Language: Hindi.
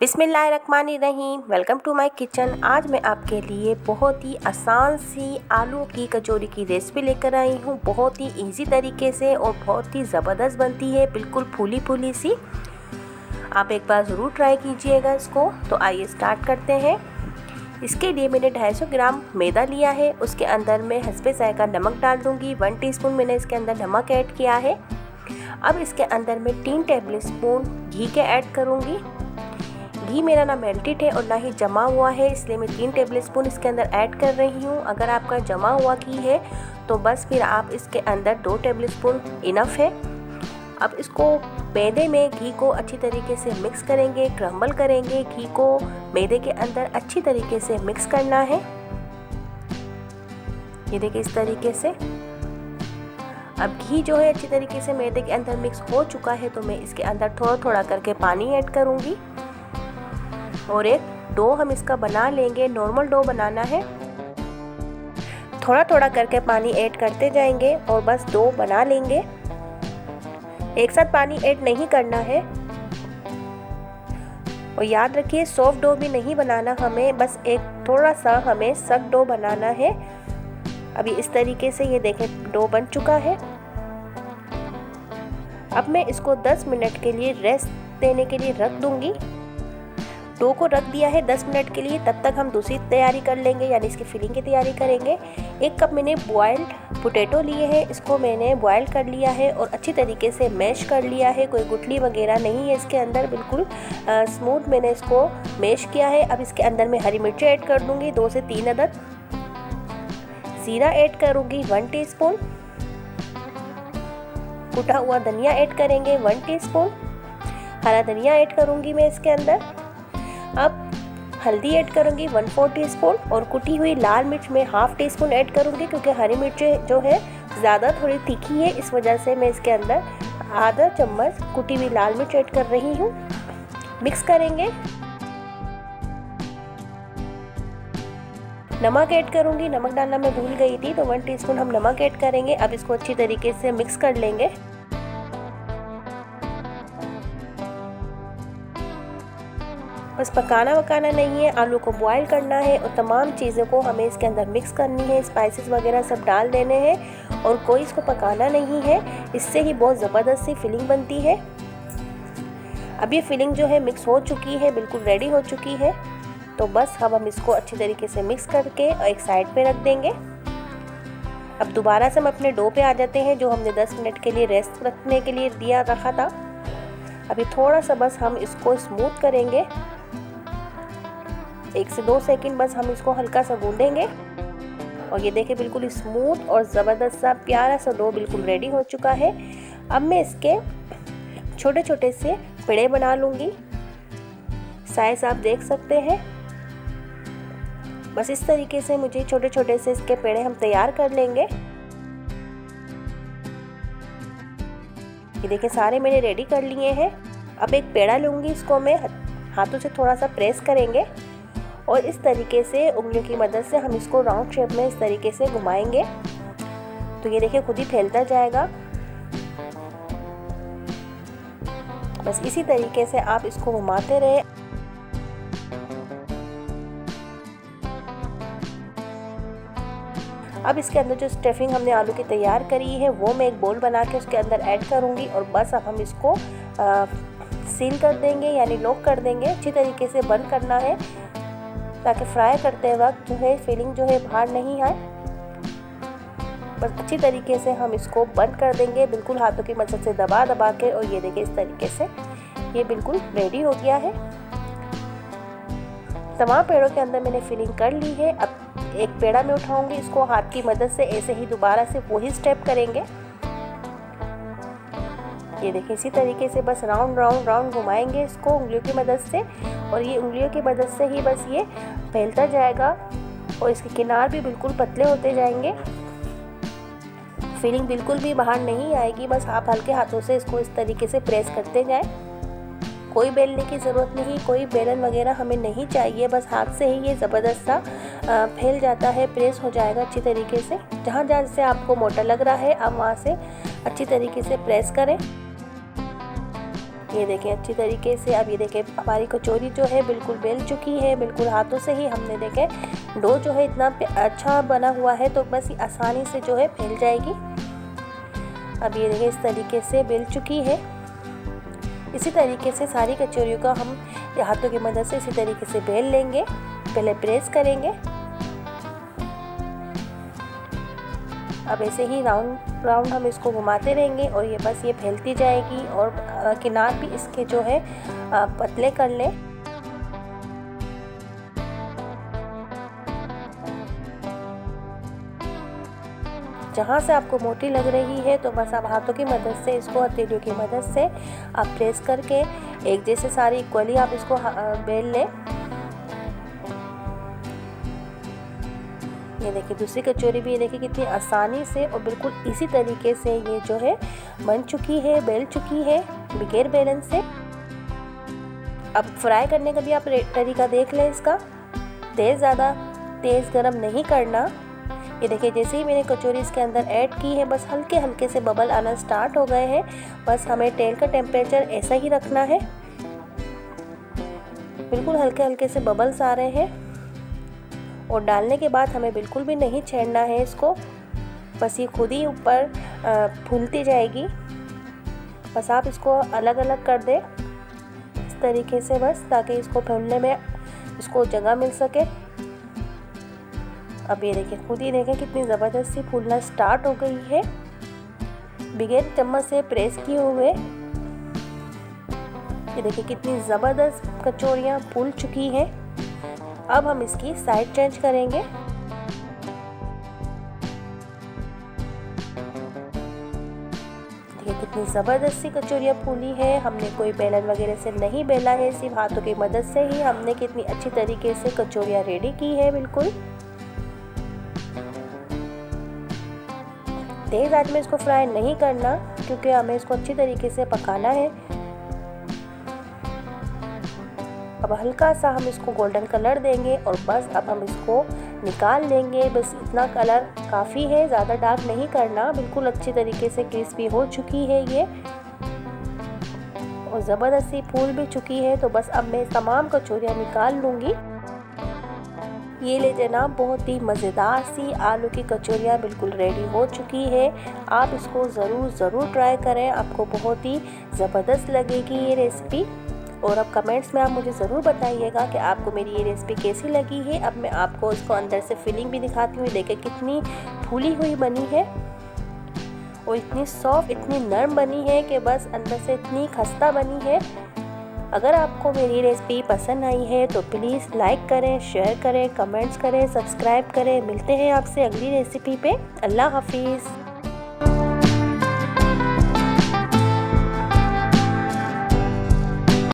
बिस्मिल्लाहिर्रहमानिर्रहीम। Welcome to my kitchen. आज मैं आपके लिए बहुत ही आसान सी आलू की कचौरी की रेसिपी लेकर आई हूँ। बहुत ही इजी तरीके से और बहुत ही ज़बरदस्त बनती है, बिल्कुल फूली फूली सी। आप एक बार ज़रूर ट्राई कीजिएगा इसको। तो आइए स्टार्ट करते हैं। इसके लिए मैंने 250 ग्राम मैदा लिया है। उसके अंदर मैं हस्बे ज़ायक़ा नमक डाल दूँगी। 1 टीस्पून मैंने इसके अंदर नमक ऐड किया है। अब इसके अंदर मैं 3 टेबल स्पून घी के ऐड करूँगी। घी मेरा ना मेल्टेड है और ना ही जमा हुआ है, इसलिए मैं 3 टेबल स्पून इसके अंदर ऐड कर रही हूँ। अगर आपका जमा हुआ घी है तो बस फिर आप इसके अंदर 2 टेबल स्पून इनफ है। अब इसको मैदे में घी को अच्छी तरीके से मिक्स करेंगे, क्रम्बल करेंगे। घी को मैदे के अंदर अच्छी तरीके से मिक्स करना है। ये देखिए इस तरीके से। अब घी जो है अच्छी तरीके से मैदे के अंदर मिक्स हो चुका है, तो मैं इसके अंदर थोड़ा थोड़ा करके पानी ऐड करूँगी और एक डो हम इसका बना लेंगे। नॉर्मल डो बनाना है। थोड़ा थोड़ा करके पानी ऐड करते जाएंगे और बस डो बना लेंगे। एक साथ पानी ऐड नहीं करना है। और याद रखिए सॉफ्ट डो भी नहीं बनाना हमें, बस एक थोड़ा सा हमें सख्त डो बनाना है। अभी इस तरीके से ये देखें डो बन चुका है। अब मैं इसको 10 मिनट के लिए रेस्ट देने के लिए रख दूंगी। डो को रख दिया है 10 मिनट के लिए। तब तक हम दूसरी तैयारी कर लेंगे, यानी इसकी फिलिंग की तैयारी करेंगे। 1 कप मैंने बॉइल्ड पोटैटो लिए हैं। इसको मैंने बॉयल कर लिया है और अच्छी तरीके से मैश कर लिया है। कोई गुठली वगैरह नहीं है इसके अंदर, बिल्कुल स्मूथ मैंने इसको मैश किया है। अब इसके अंदर मैं हरी मिर्ची ऐड कर दूंगी 2 से 3 अदद। जीरा ऐड करूँगी 1 टीस्पून। कुटा हुआ धनिया ऐड करेंगे 1 टीस्पून। हरा धनिया ऐड करूँगी मैं इसके अंदर। अब हल्दी ऐड करूँगी 1/4 टीस्पून और कुटी हुई लाल मिर्च में 1/2 टीस्पून ऐड करूँगी, क्योंकि हरी मिर्च जो है ज़्यादा थोड़ी तीखी है, इस वजह से मैं इसके अंदर आधा चम्मच कुटी हुई लाल मिर्च ऐड कर रही हूँ। मिक्स करेंगे। नमक ऐड करूँगी, नमक डालना मैं भूल गई थी, तो 1 टीस्पून हम नमक ऐड करेंगे। अब इसको अच्छी तरीके से मिक्स कर लेंगे। बस पकाना वकाना नहीं है, आलू को बॉईल करना है और तमाम चीज़ों को हमें इसके अंदर मिक्स करनी है। स्पाइसेस वगैरह सब डाल देने हैं और कोई इसको पकाना नहीं है। इससे ही बहुत ज़बरदस्त सी फिलिंग बनती है। अब ये फिलिंग जो है मिक्स हो चुकी है, बिल्कुल रेडी हो चुकी है। तो बस हम इसको अच्छी तरीके से मिक्स करके और एक साइड पे रख देंगे। अब दोबारा से हम अपने डो पे आ जाते हैं, जो हमने 10 मिनट के लिए रेस्ट रखने के लिए रखा था। अभी थोड़ा सा बस हम इसको स्मूथ करेंगे। 1 से 2 सेकंड बस हम इसको हल्का सा गूंदेंगे और ये देखिए बिल्कुल स्मूथ और ज़बरदस्त सा प्यारा सा डो बिल्कुल रेडी हो चुका है। अब मैं इसके छोटे छोटे से पेड़े बना लूँगी। साइज आप देख सकते हैं। बस इस तरीके से मुझे छोटे छोटे से इसके पेड़े हम तैयार कर लेंगे। ये देखिए सारे मैंने रेडी कर लिए हैं। अब एक पेड़ा लूँगी, इसको मैं हाथों से थोड़ा सा प्रेस करेंगे और इस तरीके से उंगलियों की मदद से हम इसको राउंड शेप में इस तरीके से घुमाएंगे। तो ये देखिए खुद ही फैलता जाएगा। बस इसी तरीके से आप इसको घुमाते रहे। अब इसके अंदर जो स्टफिंग हमने आलू की तैयार करी है वो मैं एक बोल बना के उसके अंदर ऐड करूँगी और बस अब हम इसको सील कर देंगे, यानी लॉक कर देंगे। अच्छी तरीके से बंद करना है ताकि फ्राई करते वक्त जो है फिलिंग जो है बाहर नहीं आए। बस अच्छी तरीके से हम इसको बंद कर देंगे, बिल्कुल हाथों की मदद से दबा दबा के। और ये देखिए इस तरीके से ये बिल्कुल रेडी हो गया है। तमाम पेड़ों के अंदर मैंने फिलिंग कर ली है। अब एक पेड़ा में उठाऊंगी, इसको हाथ की मदद से ऐसे ही दोबारा से वही स्टेप करेंगे। ये देखिए इसी तरीके से बस राउंड राउंड राउंड घुमाएंगे इसको उंगलियों की मदद से, और ये उंगलियों की मदद से ही बस ये फैलता जाएगा और इसके किनार भी बिल्कुल पतले होते जाएंगे। फिलिंग बिल्कुल भी बाहर नहीं आएगी। बस आप हल्के हाथों से इसको इस तरीके से प्रेस करते जाएं। कोई बेलने की ज़रूरत नहीं, कोई बेलन वगैरह हमें नहीं चाहिए। बस हाथ से ही ये ज़बरदस्त सा फैल जाता है, प्रेस हो जाएगा अच्छी तरीके से। जहाँ जहाँ से आपको मोटा लग रहा है आप वहाँ से अच्छी तरीके से प्रेस करें। ये देखें अच्छी तरीके से। अब ये देखें हमारी कचौरी जो है बिल्कुल बेल चुकी है, बिल्कुल हाथों से ही हमने देखें डो जो है इतना अच्छा बना हुआ है, तो बस आसानी से जो है फैल जाएगी। अब ये देखें इस तरीके से बेल चुकी है। इसी तरीके से सारी कचौरियों का हम हाथों की मदद से इसी तरीके से बेल लेंगे। पहले प्रेस करेंगे, अब ऐसे ही राउंड राउंड हम इसको घुमाते रहेंगे और ये बस ये फैलती जाएगी। और किनार भी इसके जो है पतले कर लें। जहाँ से आपको मोटी लग रही है तो बस आप हाथों की मदद से इसको हथेलियों की मदद से आप प्रेस करके एक जैसे सारी इक्वली आप इसको बेल लें। ये देखिए दूसरी कचौरी भी ये देखिए कितनी आसानी से और बिल्कुल इसी तरीके से ये जो है बन चुकी है, बेल चुकी है बगैर बेलन से। अब फ्राई करने का भी आप तरीका देख लें इसका। ज़्यादा तेज़ गरम नहीं करना। ये देखिए जैसे ही मैंने कचौरी इसके अंदर ऐड की है बस हल्के हल्के से बबल आना स्टार्ट हो गए हैं। बस हमें तेल का टेम्परेचर ऐसा ही रखना है, बिल्कुल हल्के हल्के से बबल्स आ रहे हैं। और डालने के बाद हमें बिल्कुल भी नहीं छेड़ना है इसको, बस ये खुद ही ऊपर फूलती जाएगी। बस आप इसको अलग अलग कर दें इस तरीके से, बस ताकि इसको फूलने में इसको जगह मिल सके। अब ये देखें खुद ही देखें कितनी ज़बरदस्त सी फूलना स्टार्ट हो गई है बगैर चम्मच से प्रेस किए हुए। ये देखिए कितनी ज़बरदस्त कचौरियाँ फूल चुकी हैं। अब हम इसकी साइड चेंज करेंगे। देखिए कितनी ज़बरदस्त सी कचौरियाँ फूली है। हमने कोई बेलन वगैरह से नहीं बेला है, सिर्फ हाथों की मदद से ही हमने कितनी अच्छी तरीके से कचौरियाँ रेडी की है। बिल्कुल तेज़ आंच में इसको फ्राई नहीं करना क्योंकि हमें इसको अच्छी तरीके से पकाना है। अब हल्का सा हम इसको गोल्डन कलर देंगे और बस अब हम इसको निकाल लेंगे। बस इतना कलर काफ़ी है, ज़्यादा डार्क नहीं करना। बिल्कुल अच्छी तरीके से क्रिस्पी हो चुकी है ये और ज़बरदस्त सी फूल भी चुकी है। तो बस अब मैं तमाम कचौरियाँ निकाल लूँगी। ये ले जनाब बहुत ही मज़ेदार सी आलू की कचौरियाँ बिल्कुल रेडी हो चुकी है। आप इसको ज़रूर ट्राई करें, आपको बहुत ही ज़बरदस्त लगेगी ये रेसिपी। और अब कमेंट्स में आप मुझे ज़रूर बताइएगा कि आपको मेरी ये रेसिपी कैसी लगी है। अब मैं आपको इसको अंदर से फिलिंग भी दिखाती हूँ। देखिए कितनी फूली हुई बनी है और इतनी सॉफ्ट, इतनी नरम बनी है कि बस अंदर से इतनी खस्ता बनी है। अगर आपको मेरी रेसिपी पसंद आई है तो प्लीज़ लाइक करें, शेयर करें, कमेंट्स करें, सब्सक्राइब करें। मिलते हैं आपसे अगली रेसिपी पे। अल्लाह हाफिज़।